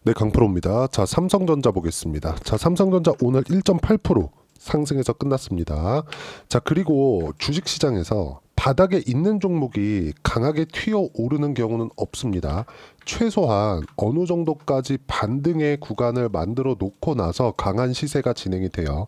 네, 강프로입니다. 자, 삼성전자 보겠습니다. 자, 삼성전자 오늘 1.8% 상승해서 끝났습니다. 자, 그리고 주식시장에서 바닥에 있는 종목이 강하게 튀어 오르는 경우는 없습니다. 최소한 어느 정도까지 반등의 구간을 만들어 놓고 나서 강한 시세가 진행이 돼요.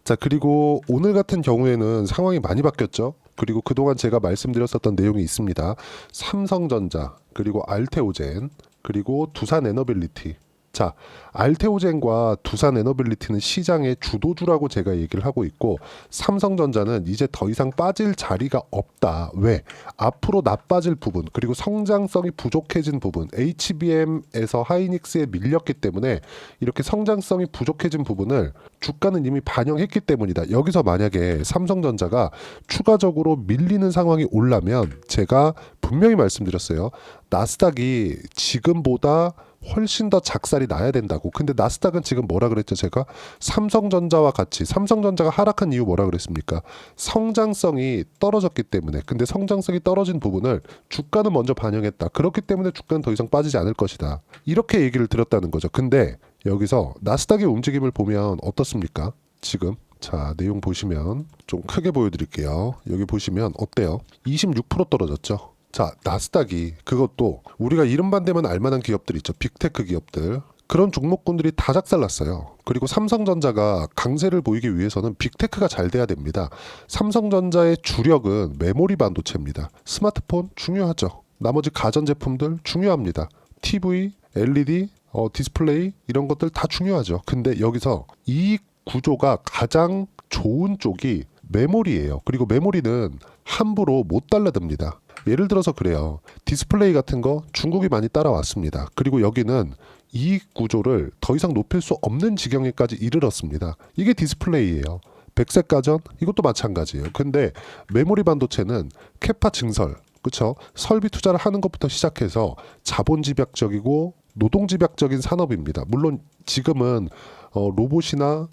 자, 그리고 오늘 같은 경우에는 상황이 많이 바뀌었죠. 그리고 그동안 제가 말씀드렸었던 내용이 있습니다. 삼성전자, 그리고 알테오젠, 그리고 두산에너빌리티. 자, 알테오젠과 두산에너빌리티는 시장의 주도주라고 제가 얘기를 하고 있고, 삼성전자는 이제 더 이상 빠질 자리가 없다. 왜? 앞으로 나빠질 부분, 그리고 성장성이 부족해진 부분, HBM에서 하이닉스에 밀렸기 때문에 이렇게 성장성이 부족해진 부분을 주가는 이미 반영했기 때문이다. 여기서 만약에 삼성전자가 추가적으로 밀리는 상황이 올라면 제가 분명히 말씀드렸어요. 나스닥이 지금보다 훨씬 더 작살이 나야 된다고. 근데 나스닥은 지금 뭐라 그랬죠? 제가 삼성전자와 같이, 삼성전자가 하락한 이유 뭐라 그랬습니까? 성장성이 떨어졌기 때문에. 근데 성장성이 떨어진 부분을 주가는 먼저 반영했다. 그렇기 때문에 주가는 더 이상 빠지지 않을 것이다. 이렇게 얘기를 드렸다는 거죠. 근데 여기서 나스닥의 움직임을 보면 어떻습니까? 지금 자, 내용 보시면 좀 크게 보여드릴게요. 여기 보시면 어때요? 26% 떨어졌죠. 자, 나스닥이, 그것도 우리가 이름만 대면 알만한 기업들 있죠. 빅테크 기업들. 그런 종목군들이 다 작살났어요. 그리고 삼성전자가 강세를 보이기 위해서는 빅테크가 잘 돼야 됩니다. 삼성전자의 주력은 메모리 반도체입니다. 스마트폰 중요하죠. 나머지 가전제품들 중요합니다. TV, LED, 디스플레이 이런 것들 다 중요하죠. 근데 여기서 이익 구조가 가장 좋은 쪽이 메모리예요. 그리고 메모리는 함부로 못 달라듭니다. 예를 들어서 그래요. 디스플레이 같은 거 중국이 많이 따라왔습니다. 그리고 여기는 이익 구조를 더 이상 높일 수 없는 지경에까지 이르렀습니다. 이게 디스플레이예요. 백색 가전 이것도 마찬가지예요. 근데 메모리 반도체는 캐파 증설, 그렇죠? 설비 투자를 하는 것부터 시작해서 자본 집약적이고 노동 집약적인 산업입니다. 물론 지금은 로봇이나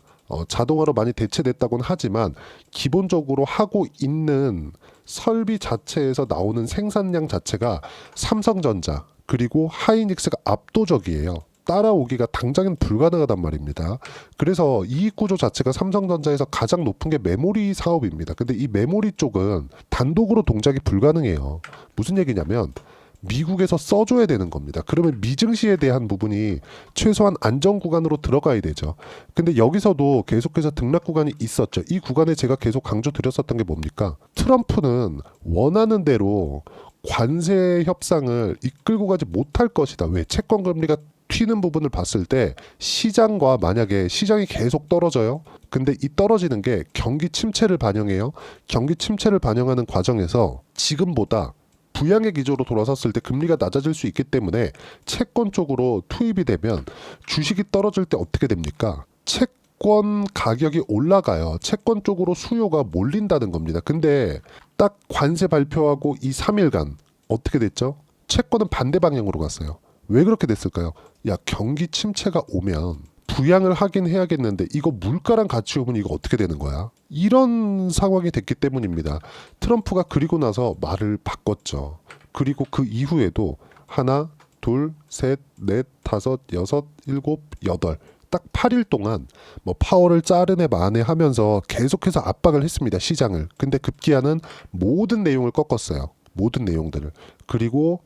자동화로 많이 대체됐다고는 하지만 기본적으로 하고 있는 설비 자체에서 나오는 생산량 자체가 삼성전자 그리고 하이닉스가 압도적이에요. 따라오기가 당장은 불가능하단 말입니다. 그래서 이익 구조 자체가 삼성전자에서 가장 높은 게 메모리 사업입니다. 근데 이 메모리 쪽은 단독으로 동작이 불가능해요. 무슨 얘기냐면 미국에서 써줘야 되는 겁니다. 그러면 미증시에 대한 부분이 최소한 안정 구간으로 들어가야 되죠. 근데 여기서도 계속해서 등락 구간이 있었죠. 이 구간에 제가 계속 강조 드렸었던 게 뭡니까? 트럼프는 원하는 대로 관세 협상을 이끌고 가지 못할 것이다. 왜? 채권 금리가 튀는 부분을 봤을 때 시장과 만약에 시장이 계속 떨어져요. 근데 이 떨어지는 게 경기 침체를 반영해요. 경기 침체를 반영하는 과정에서 지금보다 부양의 기조로 돌아섰을 때 금리가 낮아질 수 있기 때문에 채권 쪽으로 투입이 되면 주식이 떨어질 때 어떻게 됩니까? 채권 가격이 올라가요. 채권 쪽으로 수요가 몰린다는 겁니다. 근데 딱 관세 발표하고 이 3일간 어떻게 됐죠? 채권은 반대 방향으로 갔어요. 왜 그렇게 됐을까요? 야, 경기 침체가 오면 부양을 하긴 해야겠는데 이거 물가랑 같이 오면 이거 어떻게 되는 거야? 이런 상황이 됐기 때문입니다. 트럼프가 그리고 나서 말을 바꿨죠. 그리고 그 이후에도 하나, 둘, 셋, 넷, 다섯, 여섯, 일곱, 여덟 딱 8일 동안 뭐 파월을 자르네 마네 하면서 계속해서 압박을 했습니다. 시장을. 근데 급기야는 모든 내용을 꺾었어요. 모든 내용들을. 그리고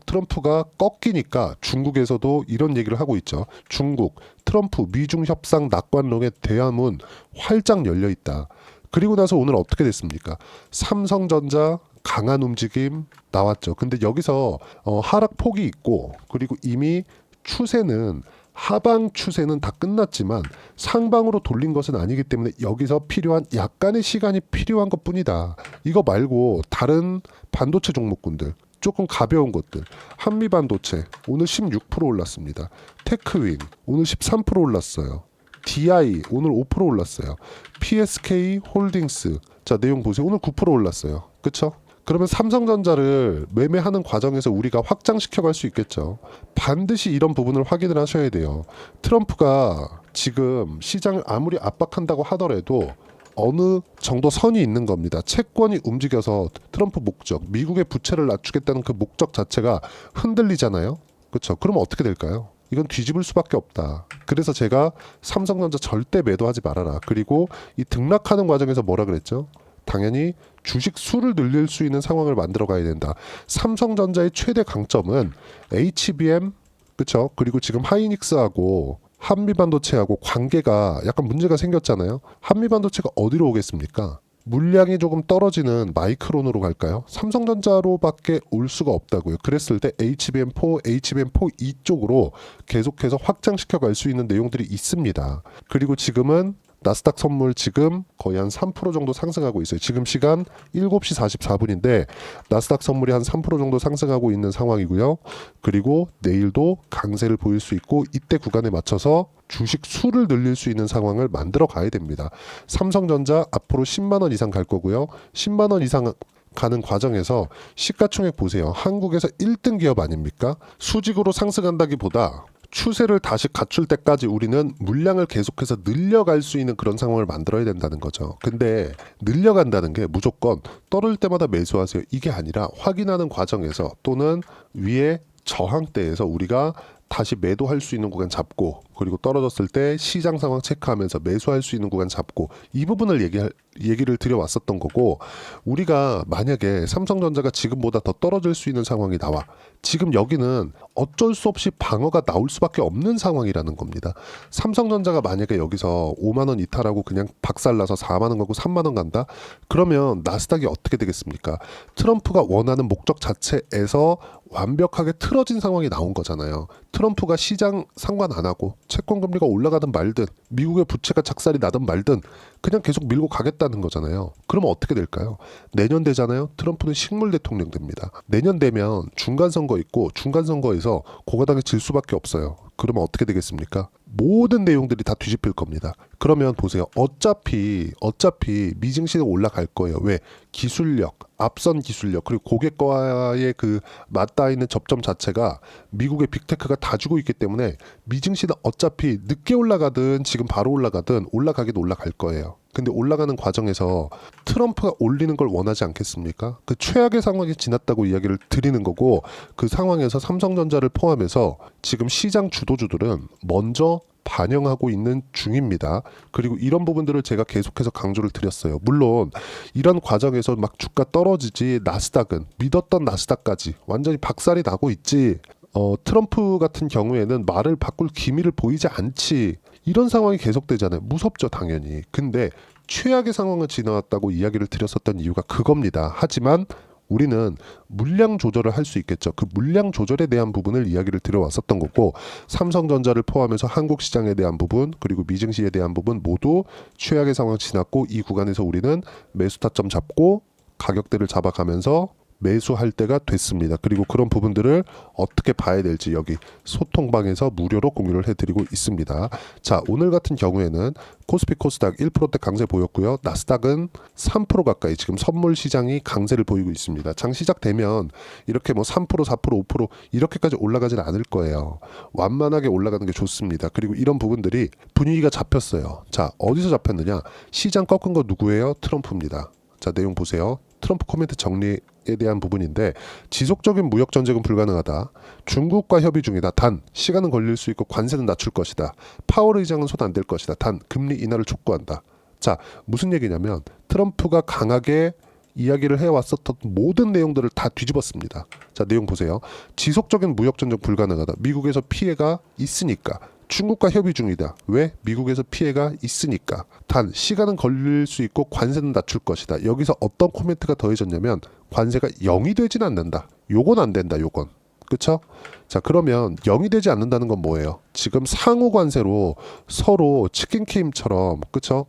트럼프가 꺾이니까 중국에서도 이런 얘기를 하고 있죠. 중국, 트럼프, 미중 협상 낙관론의 대화문 활짝 열려 있다. 그리고 나서 오늘 어떻게 됐습니까? 삼성전자 강한 움직임 나왔죠. 근데 여기서 하락폭이 있고 그리고 이미 추세는 하방 추세는 다 끝났지만 상방으로 돌린 것은 아니기 때문에 여기서 필요한 약간의 시간이 필요한 것뿐이다. 이거 말고 다른 반도체 종목군들 조금 가벼운 것들 한미반도체 오늘 16% 올랐습니다. 테크윈 오늘 13% 올랐어요. DI 오늘 5% 올랐어요. PSK 홀딩스 자 내용 보세요. 오늘 9% 올랐어요. 그쵸? 그러면 삼성전자를 매매하는 과정에서 우리가 확장시켜갈 수 있겠죠. 반드시 이런 부분을 확인을 하셔야 돼요. 트럼프가 지금 시장을 아무리 압박한다고 하더라도 어느 정도 선이 있는 겁니다. 채권이 움직여서 트럼프 목적, 미국의 부채를 낮추겠다는 그 목적 자체가 흔들리잖아요. 그렇죠? 그러면 어떻게 될까요? 이건 뒤집을 수밖에 없다. 그래서 제가 삼성전자 절대 매도하지 말아라. 그리고 이 등락하는 과정에서 뭐라 그랬죠? 당연히 주식 수를 늘릴 수 있는 상황을 만들어 가야 된다. 삼성전자의 최대 강점은 HBM, 그쵸? 그리고 지금 하이닉스하고 한미반도체하고 관계가 약간 문제가 생겼잖아요. 한미반도체가 어디로 오겠습니까? 물량이 조금 떨어지는 마이크론으로 갈까요? 삼성전자로밖에 올 수가 없다고요. 그랬을 때 HBM4, HBM4 이쪽으로 계속해서 확장시켜 갈 수 있는 내용들이 있습니다. 그리고 지금은 나스닥 선물 지금 거의 한 3% 정도 상승하고 있어요. 지금 시간 7시 44분인데 나스닥 선물이 한 3% 정도 상승하고 있는 상황이고요. 그리고 내일도 강세를 보일 수 있고 이때 구간에 맞춰서 주식 수를 늘릴 수 있는 상황을 만들어 가야 됩니다. 삼성전자 앞으로 10만 원 이상 갈 거고요. 10만 원 이상 가는 과정에서 시가총액 보세요. 한국에서 1등 기업 아닙니까? 수직으로 상승한다기보다 추세를 다시 갖출 때까지 우리는 물량을 계속해서 늘려갈 수 있는 그런 상황을 만들어야 된다는 거죠. 근데 늘려간다는 게 무조건 떨어질 때마다 매수하세요. 이게 아니라 확인하는 과정에서 또는 위에 저항대에서 우리가 다시 매도할 수 있는 구간 잡고 그리고 떨어졌을 때 시장 상황 체크하면서 매수할 수 있는 구간 잡고 이 부분을 얘기를 드려왔었던 거고 우리가 만약에 삼성전자가 지금보다 더 떨어질 수 있는 상황이 나와 지금 여기는 어쩔 수 없이 방어가 나올 수밖에 없는 상황이라는 겁니다. 삼성전자가 만약에 여기서 5만 원 이탈하고 그냥 박살나서 4만 원 가고 3만 원 간다? 그러면 나스닥이 어떻게 되겠습니까? 트럼프가 원하는 목적 자체에서 완벽하게 틀어진 상황이 나온 거잖아요. 트럼프가 시장 상관 안 하고 채권금리가 올라가든 말든 미국의 부채가 작살이 나든 말든 그냥 계속 밀고 가겠다는 거잖아요. 그러면 어떻게 될까요? 내년 되잖아요. 트럼프는 식물 대통령 됩니다. 내년 되면 중간선거 있고 중간선거에서 공화당이 질 수밖에 없어요. 그러면 어떻게 되겠습니까? 모든 내용들이 다 뒤집힐 겁니다. 그러면 보세요. 어차피 미증시는 올라갈 거예요. 왜? 기술력, 앞선 기술력 그리고 고객과의 그 맞닿아 있는 접점 자체가 미국의 빅테크가 다 주고 있기 때문에 미증시는 어차피 늦게 올라가든 지금 바로 올라가든 올라가긴 올라갈 거예요. 근데 올라가는 과정에서 트럼프가 올리는 걸 원하지 않겠습니까? 그 최악의 상황이 지났다고 이야기를 드리는 거고 그 상황에서 삼성전자를 포함해서 지금 시장 주도주들은 먼저 반영하고 있는 중입니다. 그리고 이런 부분들을 제가 계속해서 강조를 드렸어요. 물론 이런 과정에서 막 주가 떨어지지 나스닥은 믿었던 나스닥까지 완전히 박살이 나고 있지 트럼프 같은 경우에는 말을 바꿀 기미를 보이지 않지 이런 상황이 계속되잖아요. 무섭죠 당연히. 근데 최악의 상황을 지나왔다고 이야기를 드렸었던 이유가 그겁니다. 하지만 우리는 물량 조절을 할 수 있겠죠. 그 물량 조절에 대한 부분을 이야기를 드려왔었던 거고 삼성전자를 포함해서 한국 시장에 대한 부분 그리고 미증시에 대한 부분 모두 최악의 상황을 지났고 이 구간에서 우리는 매수 타점 잡고 가격대를 잡아가면서 매수할 때가 됐습니다. 그리고 그런 부분들을 어떻게 봐야 될지 여기 소통방에서 무료로 공유를 해드리고 있습니다. 자, 오늘 같은 경우에는 코스피 코스닥 1%대 강세 보였고요. 나스닥은 3% 가까이 지금 선물 시장이 강세를 보이고 있습니다. 장 시작되면 이렇게 뭐 3%, 4%, 5% 이렇게까지 올라가지는 않을 거예요. 완만하게 올라가는 게 좋습니다. 그리고 이런 부분들이 분위기가 잡혔어요. 자, 어디서 잡혔느냐? 시장 꺾은 거 누구예요? 트럼프입니다. 자, 내용 보세요. 트럼프 코멘트 정리에 대한 부분인데 지속적인 무역 전쟁은 불가능하다. 중국과 협의 중이다. 단 시간은 걸릴 수 있고 관세는 낮출 것이다. 파월 의장은 손 안 댈 것이다. 단 금리 인하를 촉구한다. 자, 무슨 얘기냐면 트럼프가 강하게 이야기를 해왔었던 모든 내용들을 다 뒤집었습니다. 자, 내용 보세요. 지속적인 무역 전쟁 불가능하다. 미국에서 피해가 있으니까. 중국과 협의 중이다. 왜? 미국에서 피해가 있으니까. 단 시간은 걸릴 수 있고 관세는 낮출 것이다. 여기서 어떤 코멘트가 더해졌냐면 관세가 0이 되진 않는다. 요건 안 된다. 요건. 그쵸? 자, 그러면 0이 되지 않는다는 건 뭐예요? 지금 상호 관세로 서로 치킨 게임처럼 그쵸?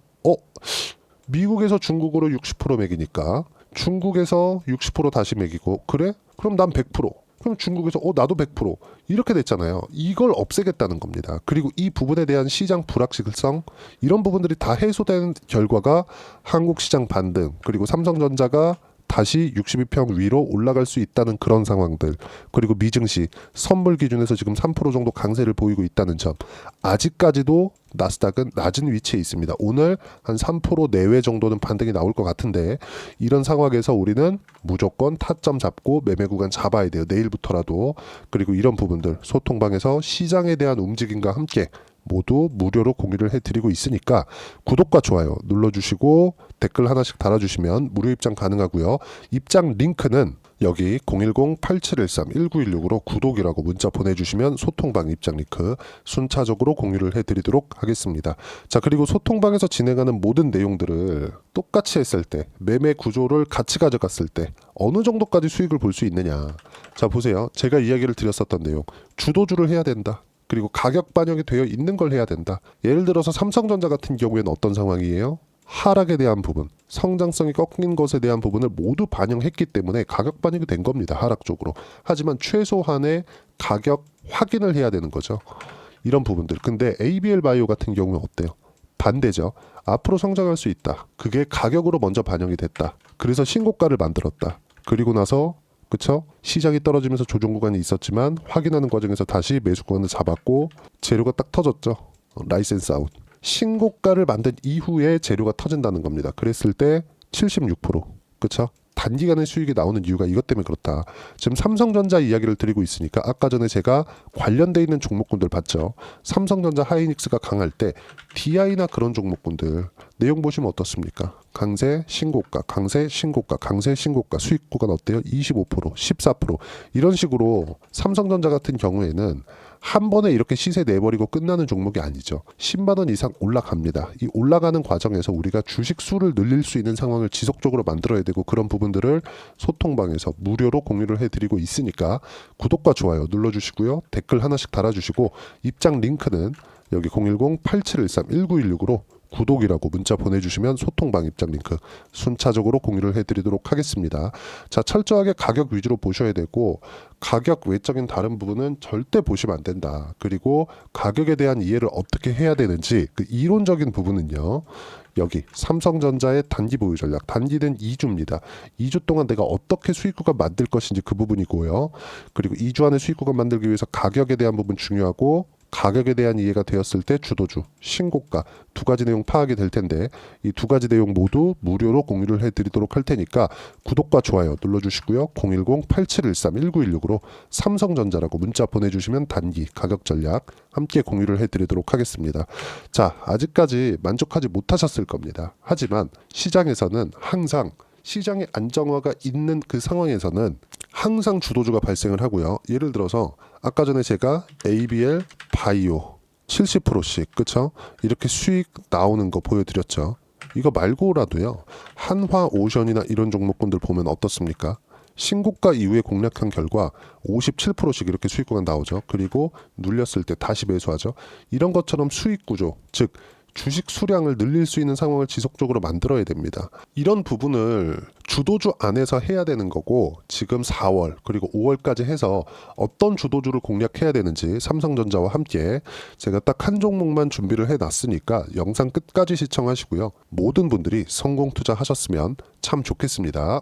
미국에서 중국으로 60% 매기니까 중국에서 60% 다시 매기고 그래? 그럼 난 100%. 그럼 중국에서 나도 100% 이렇게 됐잖아요. 이걸 없애겠다는 겁니다. 그리고 이 부분에 대한 시장 불확실성 이런 부분들이 다 해소된 결과가 한국 시장 반등 그리고 삼성전자가 다시 62평 위로 올라갈 수 있다는 그런 상황들, 그리고 미증시 선물 기준에서 지금 3% 정도 강세를 보이고 있다는 점, 아직까지도 나스닥은 낮은 위치에 있습니다. 오늘 한 3% 내외 정도는 반등이 나올 것 같은데, 이런 상황에서 우리는 무조건 타점 잡고 매매 구간 잡아야 돼요. 내일부터라도. 그리고 이런 부분들 소통방에서 시장에 대한 움직임과 함께 모두 무료로 공유를 해드리고 있으니까 구독과 좋아요 눌러주시고 댓글 하나씩 달아주시면 무료 입장 가능하고요. 입장 링크는 여기 010-8713-1916으로 구독이라고 문자 보내주시면 소통방 입장 링크 순차적으로 공유를 해드리도록 하겠습니다. 자, 그리고 소통방에서 진행하는 모든 내용들을 똑같이 했을 때, 매매 구조를 같이 가져갔을 때 어느 정도까지 수익을 볼 수 있느냐. 자, 보세요. 제가 이야기를 드렸었던 내용, 주도주를 해야 된다. 그리고 가격 반영이 되어 있는 걸 해야 된다. 예를 들어서 삼성전자 같은 경우에는 어떤 상황이에요? 하락에 대한 부분, 성장성이 꺾인 것에 대한 부분을 모두 반영했기 때문에 가격 반영이 된 겁니다. 하락 쪽으로. 하지만 최소한의 가격 확인을 해야 되는 거죠. 이런 부분들. 근데 ABL 바이오 같은 경우는 어때요? 반대죠. 앞으로 성장할 수 있다. 그게 가격으로 먼저 반영이 됐다. 그래서 신고가를 만들었다. 그리고 나서 그쵸? 시장이 떨어지면서 조정 구간이 있었지만 확인하는 과정에서 다시 매수 구간을 잡았고 재료가 딱 터졌죠. 라이센스 아웃. 신고가를 만든 이후에 재료가 터진다는 겁니다. 그랬을 때 76%. 그쵸? 단기간에 수익이 나오는 이유가 이것 때문에 그렇다. 지금 삼성전자 이야기를 드리고 있으니까 아까 전에 제가 관련돼 있는 종목군들 봤죠. 삼성전자 하이닉스가 강할 때 DI나 그런 종목군들 내용 보시면 어떻습니까? 강세 신고가, 강세 신고가, 강세 신고가, 수익 구간 어때요? 25%, 14%. 이런 식으로 삼성전자 같은 경우에는 한 번에 이렇게 시세 내버리고 끝나는 종목이 아니죠. 10만 원 이상 올라갑니다. 이 올라가는 과정에서 우리가 주식 수를 늘릴 수 있는 상황을 지속적으로 만들어야 되고, 그런 부분들을 소통방에서 무료로 공유를 해드리고 있으니까 구독과 좋아요 눌러주시고요. 댓글 하나씩 달아주시고 입장 링크는 여기 010-8713-1916으로 구독이라고 문자 보내주시면 소통방 입장 링크 순차적으로 공유를 해드리도록 하겠습니다. 자, 철저하게 가격 위주로 보셔야 되고, 가격 외적인 다른 부분은 절대 보시면 안 된다. 그리고 가격에 대한 이해를 어떻게 해야 되는지 그 이론적인 부분은요, 여기 삼성전자의 단기 보유 전략, 단기는 2주입니다. 2주 동안 내가 어떻게 수익 구간 만들 것인지 그 부분이고요. 그리고 2주 안에 수익 구간 만들기 위해서 가격에 대한 부분 중요하고, 가격에 대한 이해가 되었을 때 주도주, 신고가 두 가지 내용 파악이 될 텐데, 이 두 가지 내용 모두 무료로 공유를 해드리도록 할 테니까 구독과 좋아요 눌러주시고요. 010-8713-1916으로 삼성전자라고 문자 보내주시면 단기 가격 전략 함께 공유를 해드리도록 하겠습니다. 자, 아직까지 만족하지 못하셨을 겁니다. 하지만 시장에서는 항상 시장의 안정화가 있는 그 상황에서는 항상 주도주가 발생을 하고요. 예를 들어서 아까 전에 제가 ABL 바이오 70%씩 그쵸? 이렇게 수익 나오는 거 보여드렸죠. 이거 말고라도요, 한화오션이나 이런 종목군들 보면 어떻습니까? 신고가 이후에 공략한 결과 57%씩 이렇게 수익 구간 나오죠. 그리고 눌렸을 때 다시 매수하죠. 이런 것처럼 수익 구조, 즉 주식 수량을 늘릴 수 있는 상황을 지속적으로 만들어야 됩니다. 이런 부분을 주도주 안에서 해야 되는 거고, 지금 4월 그리고 5월까지 해서 어떤 주도주를 공략해야 되는지 삼성전자와 함께 제가 딱 한 종목만 준비를 해놨으니까 영상 끝까지 시청하시고요. 모든 분들이 성공 투자하셨으면 참 좋겠습니다.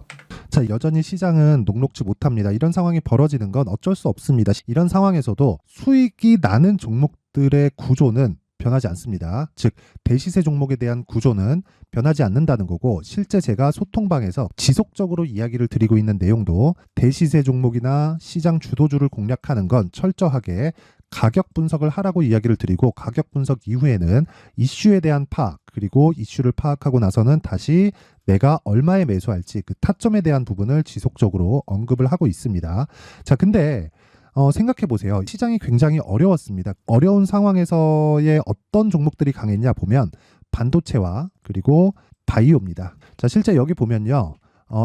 자, 여전히 시장은 녹록지 못합니다. 이런 상황이 벌어지는 건 어쩔 수 없습니다. 이런 상황에서도 수익이 나는 종목들의 구조는 변하지 않습니다. 즉 대시세 종목에 대한 구조는 변하지 않는다는 거고, 실제 제가 소통방에서 지속적으로 이야기를 드리고 있는 내용도 대시세 종목이나 시장 주도주를 공략하는 건 철저하게 가격 분석을 하라고 이야기를 드리고, 가격 분석 이후에는 이슈에 대한 파악, 그리고 이슈를 파악하고 나서는 다시 내가 얼마에 매수할지 그 타점에 대한 부분을 지속적으로 언급을 하고 있습니다. 자, 근데 생각해 보세요. 시장이 굉장히 어려웠습니다. 어려운 상황에서의 어떤 종목들이 강했냐 보면 반도체와 그리고 바이오입니다. 자, 실제 여기 보면요.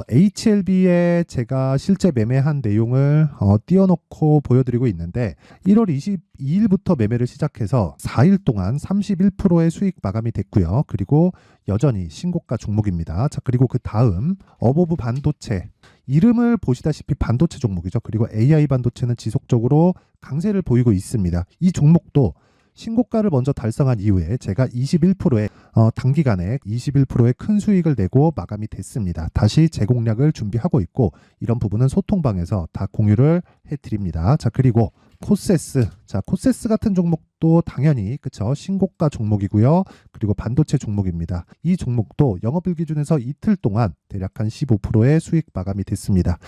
HLB에 제가 실제 매매한 내용을 띄워놓고 보여드리고 있는데, 1월 22일부터 매매를 시작해서 4일 동안 31%의 수익 마감이 됐고요. 그리고 여전히 신고가 종목입니다. 자, 그리고 그 다음 어보브 반도체, 이름을 보시다시피 반도체 종목이죠. 그리고 AI 반도체는 지속적으로 강세를 보이고 있습니다. 이 종목도 신고가를 먼저 달성한 이후에 제가 21%의 단기간에 21%의 큰 수익을 내고 마감이 됐습니다. 다시 재공략을 준비하고 있고 이런 부분은 소통방에서 다 공유를 해드립니다. 자, 그리고 코세스. 자, 코세스 같은 종목도 당연히 그쵸, 신고가 종목이고요. 그리고 반도체 종목입니다. 이 종목도 영업일 기준에서 이틀 동안 대략 한 15%의 수익 마감이 됐습니다.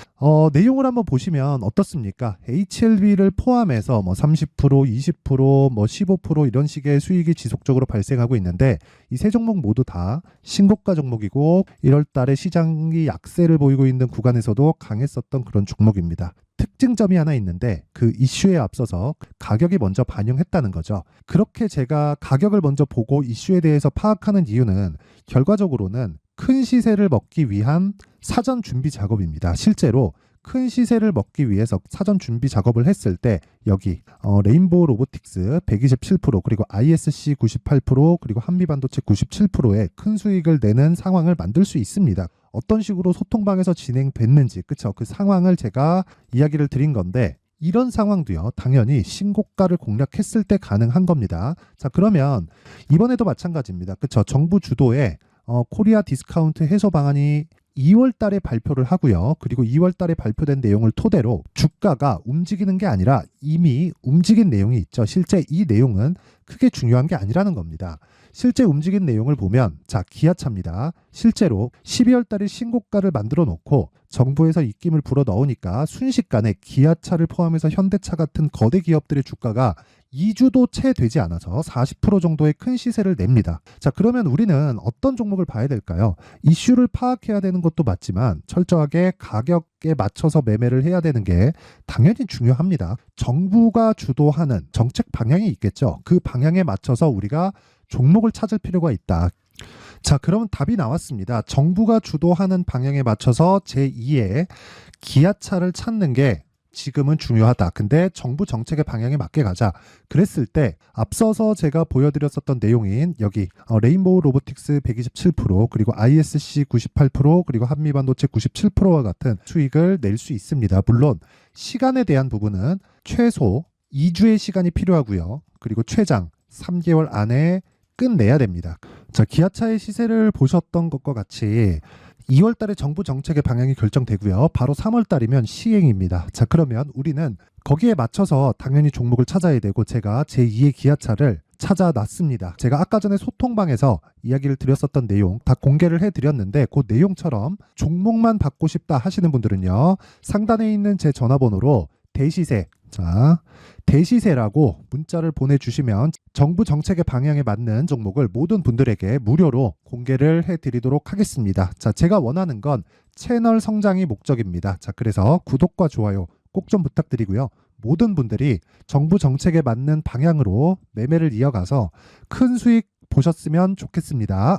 내용을 한번 보시면 어떻습니까? HLB를 포함해서 뭐 30%, 20%, 뭐 15% 이런 식의 수익이 지속적으로 발생하고 있는데 이 세 종목 모두 다 신고가 종목이고 1월 달에 시장이 약세를 보이고 있는 구간에서도 강했었던 그런 종목입니다. 특징점이 하나 있는데 그 이슈에 앞서서 가격이 먼저 반영했다는 거죠. 그렇게 제가 가격을 먼저 보고 이슈에 대해서 파악하는 이유는 결과적으로는 큰 시세를 먹기 위한 사전 준비 작업입니다. 실제로 큰 시세를 먹기 위해서 사전 준비 작업을 했을 때 여기 레인보우 로보틱스 127% 그리고 ISC 98% 그리고 한미반도체 97%의 큰 수익을 내는 상황을 만들 수 있습니다. 어떤 식으로 소통방에서 진행됐는지 그쵸, 그 상황을 제가 이야기를 드린 건데 이런 상황도요 당연히 신고가를 공략했을 때 가능한 겁니다. 자, 그러면 이번에도 마찬가지입니다. 그쵸, 정부 주도의 코리아 디스카운트 해소 방안이 2월 달에 발표를 하고요. 그리고 2월 달에 발표된 내용을 토대로 주가가 움직이는 게 아니라 이미 움직인 내용이 있죠. 실제 이 내용은 크게 중요한 게 아니라는 겁니다. 실제 움직인 내용을 보면 자, 기아차입니다. 실제로 12월 달에 신고가를 만들어 놓고 정부에서 입김을 불어 넣으니까 순식간에 기아차를 포함해서 현대차 같은 거대 기업들의 주가가 2주도 채 되지 않아서 40% 정도의 큰 시세를 냅니다. 자, 그러면 우리는 어떤 종목을 봐야 될까요? 이슈를 파악해야 되는 것도 맞지만 철저하게 가격에 맞춰서 매매를 해야 되는 게 당연히 중요합니다. 정부가 주도하는 정책 방향이 있겠죠. 그 방향에 맞춰서 우리가 종목을 찾을 필요가 있다. 자, 그러면 답이 나왔습니다. 정부가 주도하는 방향에 맞춰서 제2의 기아차를 찾는 게 지금은 중요하다. 근데 정부 정책의 방향에 맞게 가자. 그랬을 때 앞서서 제가 보여드렸었던 내용인 여기 레인보우 로보틱스 127% 그리고 ISC 98% 그리고 한미반도체 97%와 같은 수익을 낼 수 있습니다. 물론 시간에 대한 부분은 최소 2주의 시간이 필요하고요. 그리고 최장 3개월 안에 끝내야 됩니다. 자, 기아차의 시세를 보셨던 것과 같이 2월 달에 정부 정책의 방향이 결정되고요. 바로 3월 달이면 시행입니다. 자, 그러면 우리는 거기에 맞춰서 당연히 종목을 찾아야 되고 제가 제2의 기아차를 찾아놨습니다. 제가 아까 전에 소통방에서 이야기를 드렸었던 내용 다 공개를 해드렸는데 그 내용처럼 종목만 받고 싶다 하시는 분들은요. 상단에 있는 제 전화번호로 대시세, 자, 대시세라고 문자를 보내주시면 정부 정책의 방향에 맞는 종목을 모든 분들에게 무료로 공개를 해드리도록 하겠습니다. 자, 제가 원하는 건 채널 성장이 목적입니다. 자, 그래서 구독과 좋아요 꼭 좀 부탁드리고요. 모든 분들이 정부 정책에 맞는 방향으로 매매를 이어가서 큰 수익 보셨으면 좋겠습니다.